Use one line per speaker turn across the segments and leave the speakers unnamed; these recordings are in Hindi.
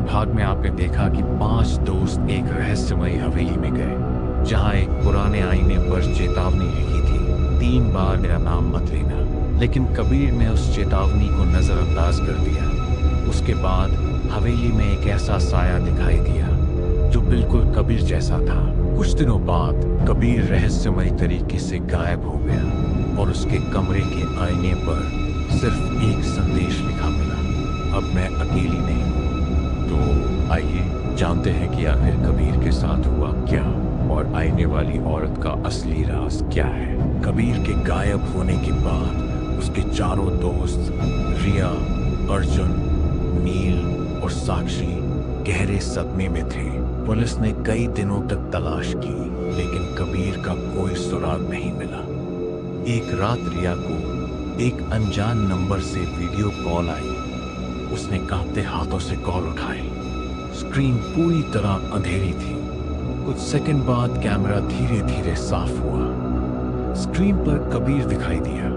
भाग में आपने देखा कि 5 दोस्त एक रहस्यमयी हवेली में गए, जहां एक पुराने आईने पर चेतावनी लिखी थी, 3 बार मेरा नाम मत लेना। लेकिन कबीर ने उस चेतावनी को नजरअंदाज कर दिया। उसके बाद हवेली में एक ऐसा साया दिखाई दिया जो बिल्कुल कबीर जैसा था। कुछ दिनों बाद कबीर रहस्यमयी तरीके से गायब हो गया और उसके कमरे के आईने पर सिर्फ एक संदेश लिखा मिला, अब मैं अकेली नहीं हूँ। तो आइए जानते हैं कि आखिर कबीर के साथ हुआ क्या और आईने वाली औरत का असली राज क्या है। कबीर के गायब होने के बाद उसके चारों दोस्त रिया, अर्जुन, नील और साक्षी गहरे सदमे में थे। पुलिस ने कई दिनों तक तलाश की, लेकिन कबीर का कोई सुराग नहीं मिला। एक रात रिया को एक अनजान नंबर से वीडियो कॉल आई। उसने कांपते हाथों से कॉल उठाई। स्क्रीन पूरी तरह अंधेरी थी। कुछ सेकंड बाद कैमरा धीरे धीरे साफ हुआ। स्क्रीन पर कबीर दिखाई दिया।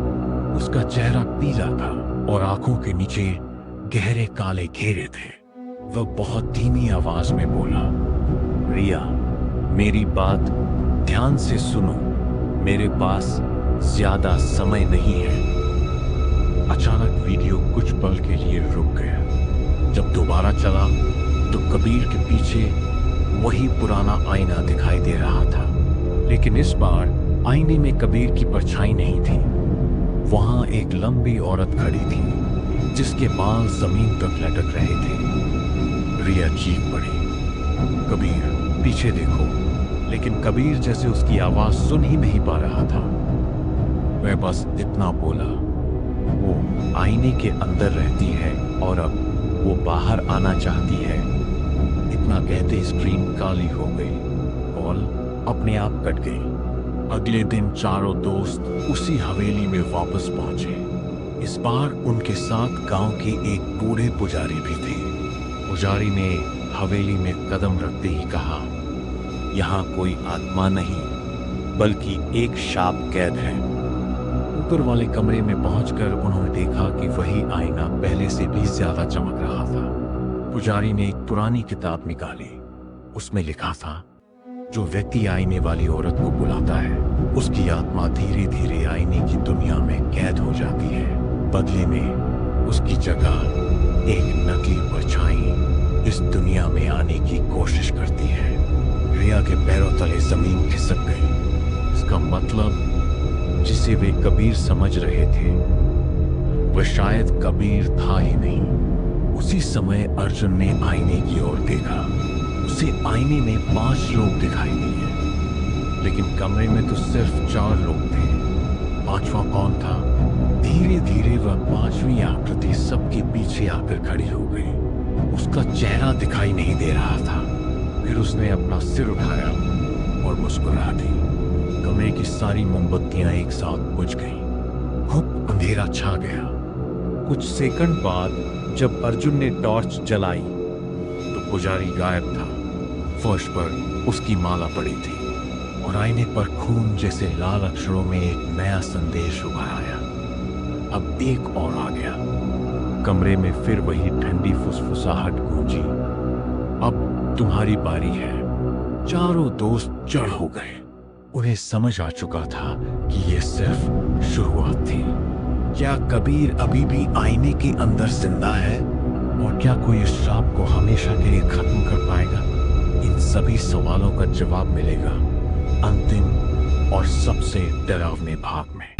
उसका चेहरा पीला था और आंखों के नीचे गहरे काले घेरे थे। वह बहुत धीमी आवाज में बोला, रिया, मेरी बात ध्यान से सुनो, मेरे पास ज्यादा समय नहीं है। अचानक वीडियो कुछ पल के लिए रुक गया। जब दोबारा चला तो कबीर के पीछे वही पुराना आईना दिखाई दे रहा था, लेकिन इस बार आईने में कबीर की परछाई नहीं थी। वहां एक लंबी औरत खड़ी थी जिसके बाल जमीन तक लटक रहे थे। रिया चीख पड़ी, कबीर पीछे देखो, लेकिन कबीर जैसे उसकी आवाज सुन ही नहीं पा रहा था। वह बस इतना बोला, वो आईने के अंदर रहती है और अब वो बाहर आना चाहती है। इतना कहते स्क्रीन काली हो गई। कॉल अपने आप कट गई। अगले दिन चारों दोस्त उसी हवेली में वापस पहुंचे। इस बार उनके साथ गांव के एक बूढ़े पुजारी भी थे। पुजारी ने हवेली में कदम रखते ही कहा, यहाँ कोई आत्मा नहीं बल्कि एक शाप कैद है। ऊपर वाले कमरे में पहुंचकर उन्होंने देखा कि वही आईना पहले से भी ज्यादा चमक रहा था। पुजारी ने एक पुरानी किताब निकाली। उसमें लिखा था, जो व्यक्ति आईने वाली औरत को बुलाता है, उसकी आत्मा धीरे धीरे आईने की दुनिया में कैद हो जाती है। बदले में उसकी जगह एक नकली परछाई इस दुनिया में आने की कोशिश करती है। रिया के पैरों तले जमीन खिसक गई। इसका मतलब जिसे वे कबीर समझ रहे थे वह शायद कबीर था ही नहीं। उसी समय अर्जुन ने आईने की ओर देखा। उसे आईने में 5 लोग दिखाई दिए, लेकिन कमरे में तो सिर्फ 4 लोग थे। 5वां कौन था? धीरे धीरे वह 5वीं आकृति सबके पीछे आकर खड़ी हो गई। उसका चेहरा दिखाई नहीं दे रहा था। फिर उसने अपना सिर उठाया और मुस्कुरा दी। कमरे की सारी मोमबत्तियां एक साथ बुझ गईं। खूब अंधेरा छा गया। कुछ सेकंड बाद जब अर्जुन ने टॉर्च जलाई तो पुजारी गायब था। फर्श पर उसकी माला पड़ी थी और आईने पर खून जैसे लाल अक्षरों में एक नया संदेश उभर आया। अब एक और आ गया। कमरे में फिर वही ठंडी फुसफुसाहट गूंजी, अब तुम्हारी बारी है। चारों दोस्त जड़ हो गए। उन्हें समझ आ चुका था कि यह सिर्फ शुरुआत थी। क्या कबीर अभी भी आईने के अंदर जिंदा है? और क्या कोई इस श्राप को हमेशा के लिए खत्म कर पाएगा? इन सभी सवालों का जवाब मिलेगा अंतिम और सबसे डरावने भाग में।